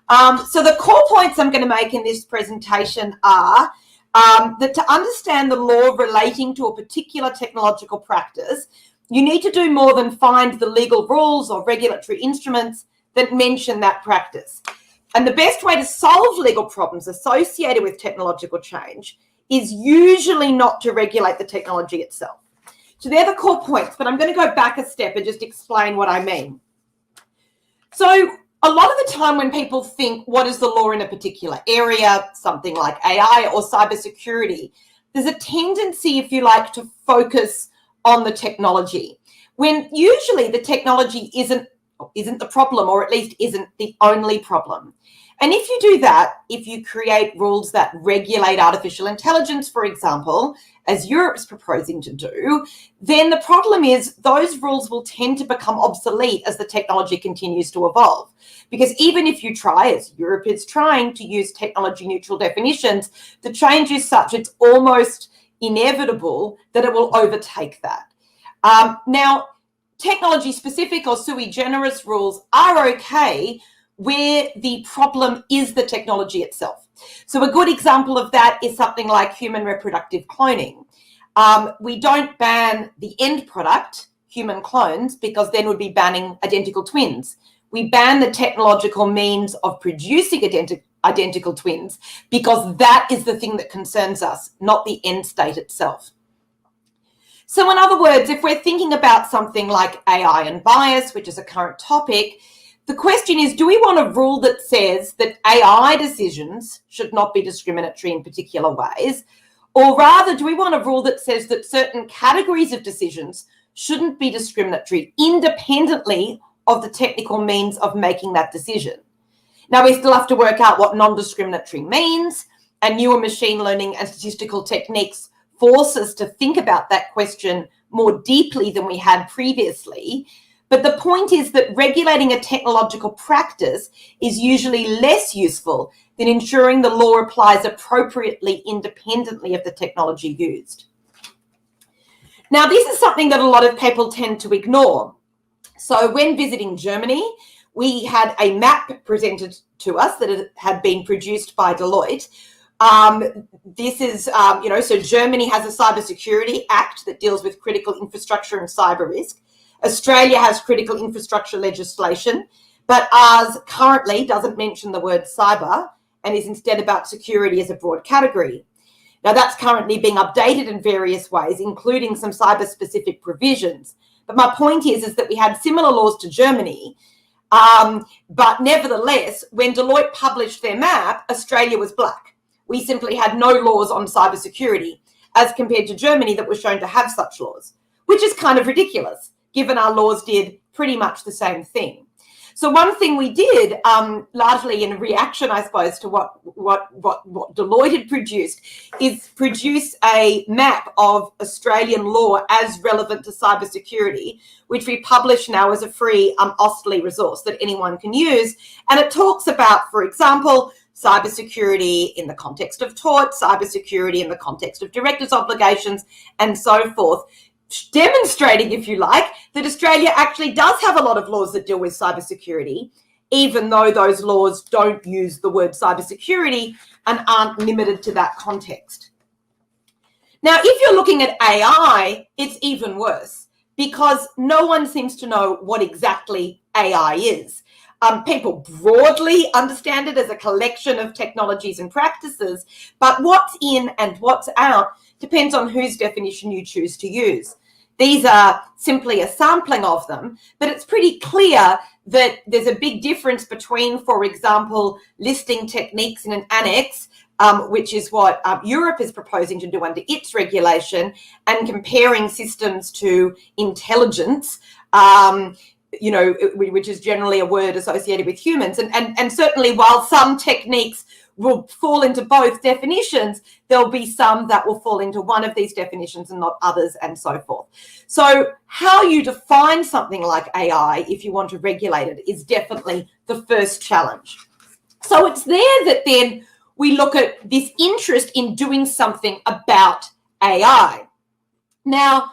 So the core points I'm going to make in this presentation are that to understand the law relating to a particular technological practice, you need to do more than find the legal rules or regulatory instruments that mention that practice. And the best way to solve legal problems associated with technological change is usually not to regulate the technology itself. So they're the core points, but I'm going to go back a step and just explain what I mean. So a lot of the time when people think, what is the law in a particular area, something like AI or cybersecurity, there's a tendency, if you like, to focus on the technology, when usually the technology isn't the problem, or at least isn't the only problem. And if you do that, if you create rules that regulate artificial intelligence, for example, as Europe's proposing to do, then the problem is those rules will tend to become obsolete as the technology continues to evolve. Because even if you try, as Europe is trying, to use technology neutral definitions, the change is such it's almost inevitable that it will overtake that. Now, technology-specific or sui generis rules are okay where the problem is the technology itself. So a good example of that is something like human reproductive cloning. We don't ban the end product, human clones, because then we'd be banning identical twins. We ban the technological means of producing identical twins because that is the thing that concerns us, not the end state itself. So in other words, if we're thinking about something like AI and bias, which is a current topic, the question is, do we want a rule that says that AI decisions should not be discriminatory in particular ways? Or rather, do we want a rule that says that certain categories of decisions shouldn't be discriminatory independently of the technical means of making that decision? Now, we still have to work out what non-discriminatory means, and newer machine learning and statistical techniques force us to think about that question more deeply than we had previously. But the point is that regulating a technological practice is usually less useful than ensuring the law applies appropriately independently of the technology used. Now, this is something that a lot of people tend to ignore. So when visiting Germany, we had a map presented to us that had been produced by Deloitte. This is, so Germany has a Cybersecurity Act that deals with critical infrastructure and cyber risk. Australia has critical infrastructure legislation, but ours currently doesn't mention the word cyber and is instead about security as a broad category. Now, that's currently being updated in various ways, including some cyber-specific provisions. But my point is that we had similar laws to Germany, but nevertheless, when Deloitte published their map, Australia was black. We simply had no laws on cybersecurity, as compared to Germany that was shown to have such laws, which is kind of ridiculous, given our laws did pretty much the same thing. So one thing we did, largely in reaction, I suppose, to what Deloitte had produced, is produce a map of Australian law as relevant to cybersecurity, which we publish now as a free OSTLY resource that anyone can use. And it talks about, for example, cybersecurity in the context of tort, cybersecurity in the context of directors' obligations, and so forth, demonstrating, if you like, that Australia actually does have a lot of laws that deal with cybersecurity, even though those laws don't use the word cybersecurity and aren't limited to that context. Now, if you're looking at AI, it's even worse because no one seems to know what exactly AI is. People broadly understand it as a collection of technologies and practices, but what's in and what's out depends on whose definition you choose to use. These are simply a sampling of them, but it's pretty clear that there's a big difference between, for example, listing techniques in an annex, which is what Europe is proposing to do under its regulation, and comparing systems to intelligence, which is generally a word associated with humans. And certainly while some techniques will fall into both definitions, there'll be some that will fall into one of these definitions and not others, and so forth. So how you define something like AI, if you want to regulate it, is definitely the first challenge. So it's there that then we look at this interest in doing something about AI. Now,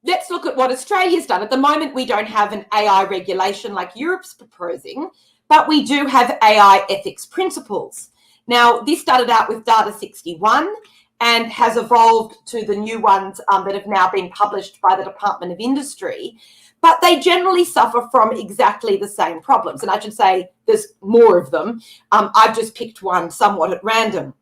let's look at what Australia's done. At the moment, we don't have an AI regulation like Europe's proposing, but we do have AI ethics principles. Now, this started out with Data 61 and has evolved to the new ones that have now been published by the Department of Industry, but they generally suffer from exactly the same problems. And I should say there's more of them. I've just picked one somewhat at random.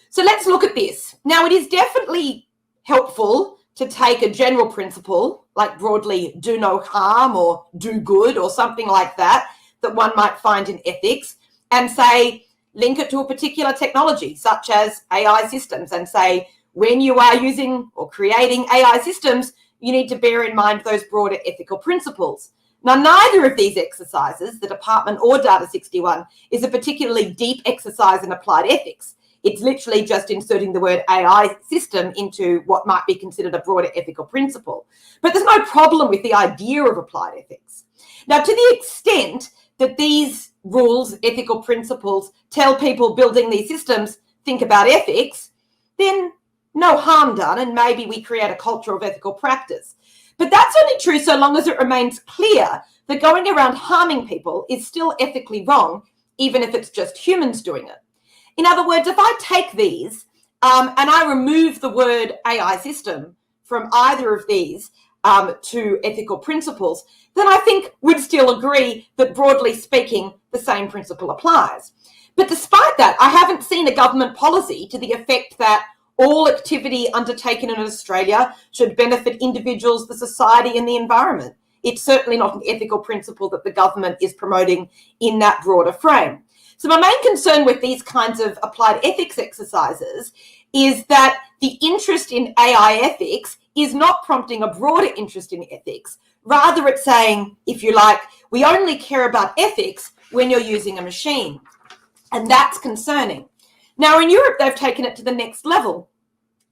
So let's look at this. Now, it is definitely helpful to take a general principle, like broadly do no harm or do good or something like that, that one might find in ethics, and say, link it to a particular technology, such as AI systems, and say, when you are using or creating AI systems, you need to bear in mind those broader ethical principles. Now, neither of these exercises, the department or Data 61, is a particularly deep exercise in applied ethics. It's literally just inserting the word AI system into what might be considered a broader ethical principle. But there's no problem with the idea of applied ethics. Now, to the extent that these rules, ethical principles, tell people building these systems, think about ethics, then no harm done, and maybe we create a culture of ethical practice. But that's only true so long as it remains clear that going around harming people is still ethically wrong, even if it's just humans doing it. In other words, if I take these and I remove the word AI system from either of these to ethical principles, then I think we'd still agree that, broadly speaking, the same principle applies. But despite that, I haven't seen a government policy to the effect that all activity undertaken in Australia should benefit individuals, the society, and the environment. It's certainly not an ethical principle that the government is promoting in that broader frame. So my main concern with these kinds of applied ethics exercises is that the interest in AI ethics is not prompting a broader interest in ethics. Rather, it's saying, if you like, we only care about ethics when you're using a machine. And that's concerning. Now, in Europe, they've taken it to the next level,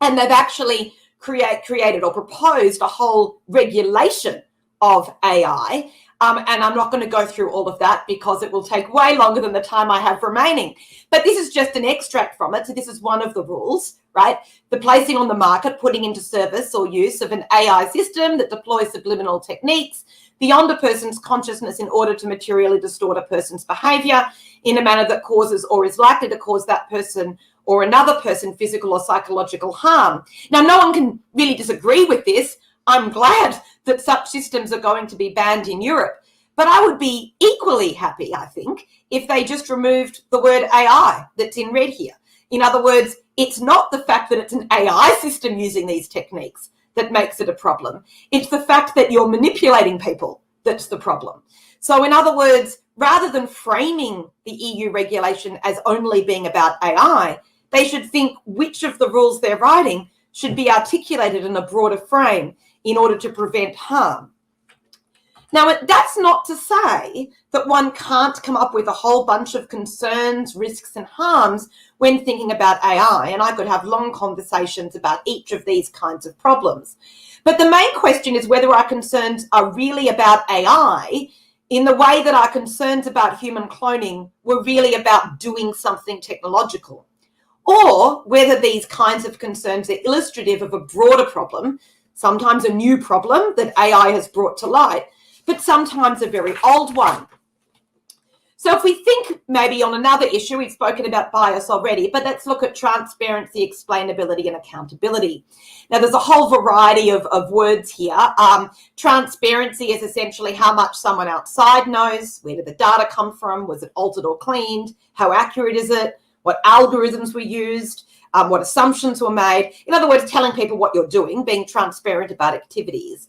and they've actually created or proposed a whole regulation of AI. And I'm not going to go through all of that because it will take way longer than the time I have remaining. But this is just an extract from it. So this is one of the rules, right? The placing on the market, putting into service or use of an AI system that deploys subliminal techniques beyond a person's consciousness in order to materially distort a person's behaviour in a manner that causes or is likely to cause that person or another person physical or psychological harm. Now, no one can really disagree with this. I'm glad that such systems are going to be banned in Europe. But I would be equally happy, I think, if they just removed the word AI that's in red here. In other words, it's not the fact that it's an AI system using these techniques that makes it a problem. It's the fact that you're manipulating people that's the problem. So in other words, rather than framing the EU regulation as only being about AI, they should think which of the rules they're writing should be articulated in a broader frame in order to prevent harm. Now, that's not to say that one can't come up with a whole bunch of concerns, risks, and harms when thinking about AI, and I could have long conversations about each of these kinds of problems. But the main question is whether our concerns are really about AI in the way that our concerns about human cloning were really about doing something technological, or whether these kinds of concerns are illustrative of a broader problem, sometimes a new problem that AI has brought to light, but sometimes a very old one. So if we think maybe on another issue, we've spoken about bias already, but let's look at transparency, explainability, and accountability. Now, there's a whole variety of words here. Transparency is essentially how much someone outside knows. Where did the data come from? Was it altered or cleaned? How accurate is it? What algorithms were used? What assumptions were made? In other words, telling people what you're doing, being transparent about activities.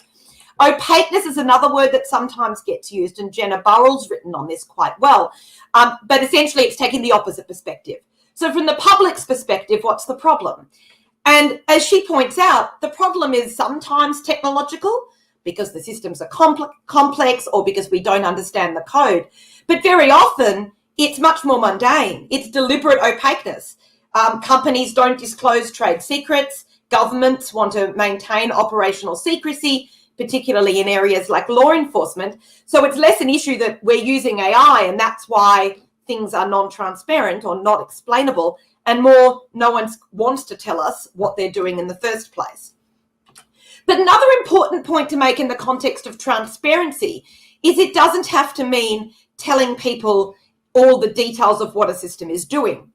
Opaqueness is another word that sometimes gets used, and Jenna Burrell's written on this quite well. But essentially, it's taking the opposite perspective. So from the public's perspective, what's the problem? And as she points out, the problem is sometimes technological because the systems are complex or because we don't understand the code. But very often, it's much more mundane. It's deliberate opaqueness. Companies don't disclose trade secrets. Governments want to maintain operational secrecy, particularly in areas like law enforcement. So it's less an issue that we're using AI and that's why things are non-transparent or not explainable, and more no one wants to tell us what they're doing in the first place. But another important point to make in the context of transparency is it doesn't have to mean telling people all the details of what a system is doing.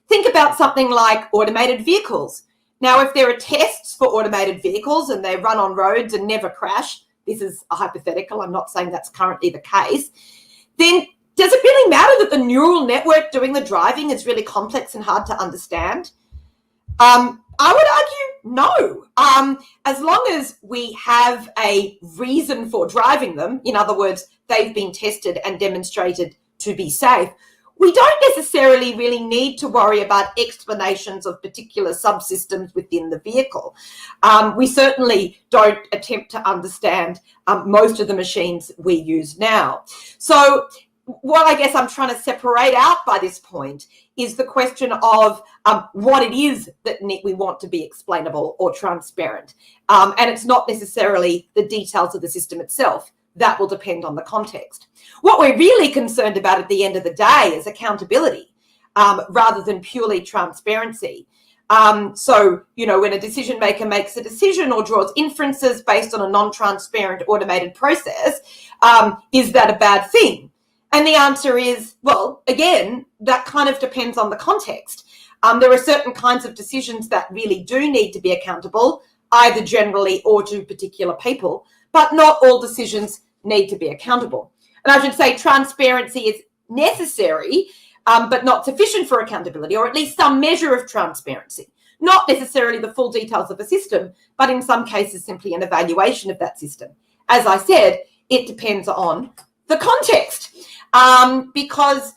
Think about something like automated vehicles. Now, if there are tests for automated vehicles and they run on roads and never crash, this is a hypothetical, I'm not saying that's currently the case, then does it really matter that the neural network doing the driving is really complex and hard to understand? I would argue no. As long as we have a reason for driving them, in other words, they've been tested and demonstrated to be safe, we don't necessarily really need to worry about explanations of particular subsystems within the vehicle. We certainly don't attempt to understand most of the machines we use now. So what I guess I'm trying to separate out by this point is the question of what it is that we want to be explainable or transparent. And it's not necessarily the details of the system itself. That will depend on the context. What we're really concerned about at the end of the day is accountability rather than purely transparency. So, you know, when a decision maker makes a decision or draws inferences based on a non-transparent automated process, is that a bad thing? And the answer is, well, again, that kind of depends on the context. There are certain kinds of decisions that really do need to be accountable, either generally or to particular people, but not all decisions need to be accountable. And I should say transparency is necessary, but not sufficient for accountability, or at least some measure of transparency. Not necessarily the full details of a system, but in some cases simply an evaluation of that system. As I said, it depends on the context. Because,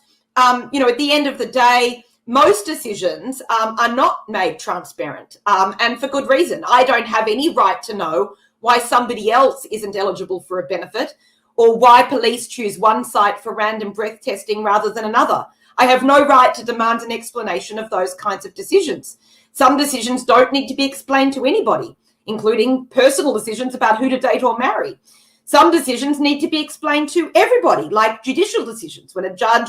you know, at the end of the day, most decisions are not made transparent, and for good reason. I don't have any right to know why somebody else isn't eligible for a benefit, or why police choose one site for random breath testing rather than another. I have no right to demand an explanation of those kinds of decisions. Some decisions don't need to be explained to anybody, including personal decisions about who to date or marry. Some decisions need to be explained to everybody, like judicial decisions. When a judge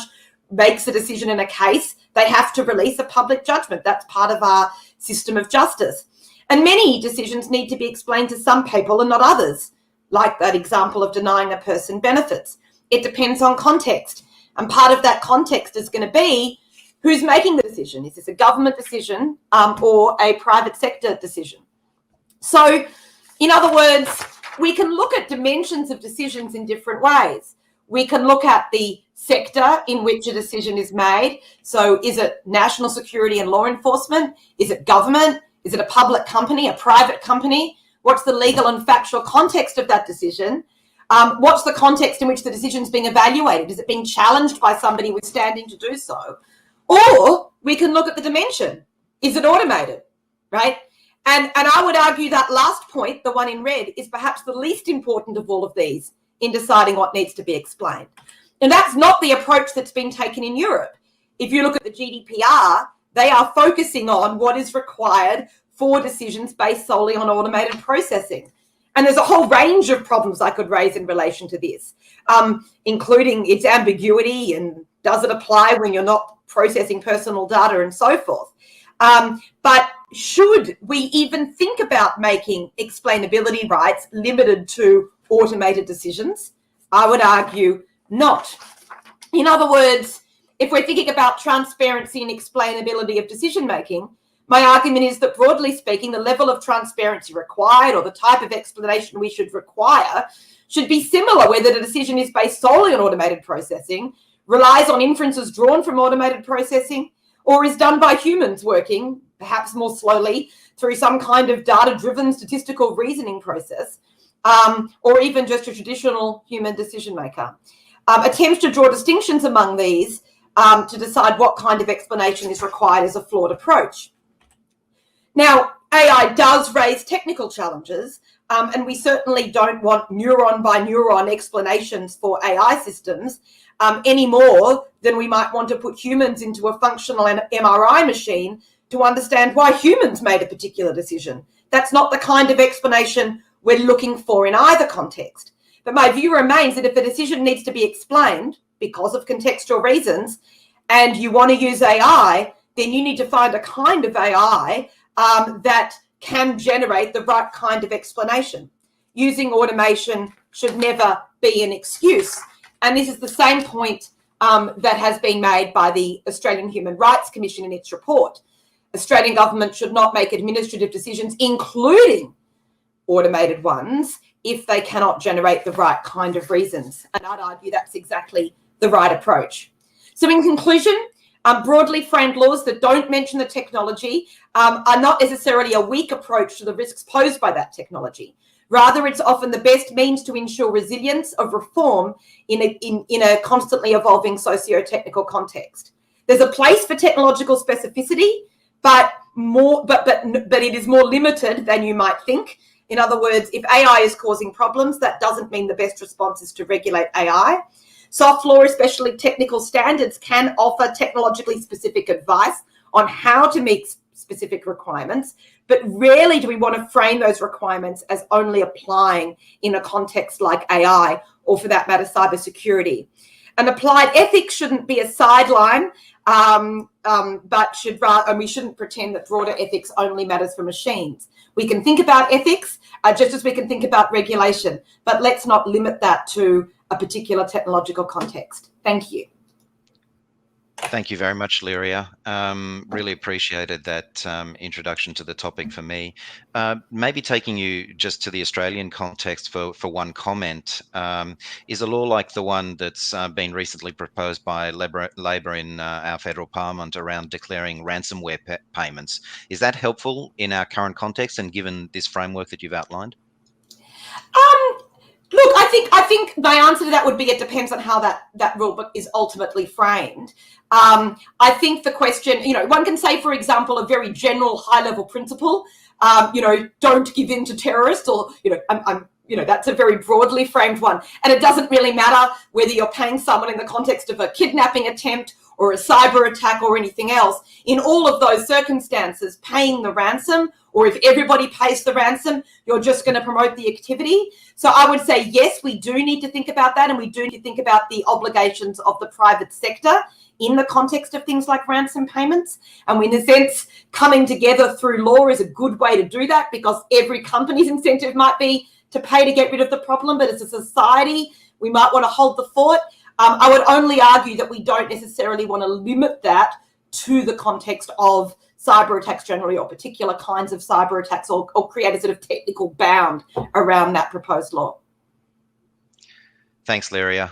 makes a decision in a case, they have to release a public judgment. That's part of our system of justice. And many decisions need to be explained to some people and not others, like that example of denying a person benefits. It depends on context. And part of that context is going to be who's making the decision. Is this a government decision or a private sector decision? So, in other words, we can look at dimensions of decisions in different ways. We can look at the sector in which a decision is made. So is it national security and law enforcement? Is it government? Is it a public company, a private company? What's the legal and factual context of that decision? What's the context in which the decision is being evaluated? Is it being challenged by somebody with standing to do so? Or we can look at the dimension. Is it automated, right? And I would argue that last point, the one in red, is perhaps the least important of all of these in deciding what needs to be explained. And that's not the approach that's been taken in Europe. If you look at the GDPR, they are focusing on what is required for decisions based solely on automated processing. And there's a whole range of problems I could raise in relation to this, including its ambiguity and does it apply when you're not processing personal data and so forth. But should we even think about making explainability rights limited to automated decisions? I would argue not. In other words, if we're thinking about transparency and explainability of decision making, my argument is that broadly speaking, the level of transparency required or the type of explanation we should require should be similar whether the decision is based solely on automated processing, relies on inferences drawn from automated processing, or is done by humans working, perhaps more slowly, through some kind of data-driven statistical reasoning process, or even just a traditional human decision maker. Attempts to draw distinctions among these to decide what kind of explanation is required is a flawed approach. Now, AI does raise technical challenges, and we certainly don't want neuron by neuron explanations for AI systems any more than we might want to put humans into a functional MRI machine to understand why humans made a particular decision. That's not the kind of explanation we're looking for in either context. But my view remains that if a decision needs to be explained because of contextual reasons and you want to use AI, then you need to find a kind of AI that can generate the right kind of explanation. Using automation should never be an excuse. And this is the same point that has been made by the Australian Human Rights Commission in its report. Australian government should not make administrative decisions, including automated ones, if they cannot generate the right kind of reasons. And I'd argue that's exactly the right approach. So in conclusion, broadly framed laws that don't mention the technology are not necessarily a weak approach to the risks posed by that technology. Rather, it's often the best means to ensure resilience of reform in a constantly evolving socio-technical context. There's a place for technological specificity, but it is more limited than you might think. In other words, if AI is causing problems, that doesn't mean the best response is to regulate AI. Soft law, especially technical standards, can offer technologically specific advice on how to meet specific requirements, but rarely do we want to frame those requirements as only applying in a context like AI or, for that matter, cybersecurity. And applied ethics shouldn't be a sideline, but we shouldn't pretend that broader ethics only matters for machines. We can think about ethics just as we can think about regulation, but let's not limit that to a particular technological context. Thank you. Thank you very much, Lyria. Really appreciated that introduction to the topic for me. Maybe taking you just to the Australian context for one comment, is a law like the one that's been recently proposed by Labor in our federal parliament around declaring ransomware payments. Is that helpful in our current context and given this framework that you've outlined? Look, I think my answer to that would be it depends on how that rule book is ultimately framed. I think the question, one can say, for example, a very general high-level principle, don't give in to terrorists, or, that's a very broadly framed one. And it doesn't really matter whether you're paying someone in the context of a kidnapping attempt or a cyber attack or anything else. In all of those circumstances, paying the ransom, or if everybody pays the ransom, you're just going to promote the activity. So I would say, yes, we do need to think about that, and we do need to think about the obligations of the private sector in the context of things like ransom payments. And in a sense, coming together through law is a good way to do that, because every company's incentive might be to pay to get rid of the problem, but as a society, we might want to hold the fort. I would only argue that we don't necessarily want to limit that to the context of cyber attacks generally, or particular kinds of cyber attacks, or create a sort of technical bound around that proposed law. Thanks, Lyria.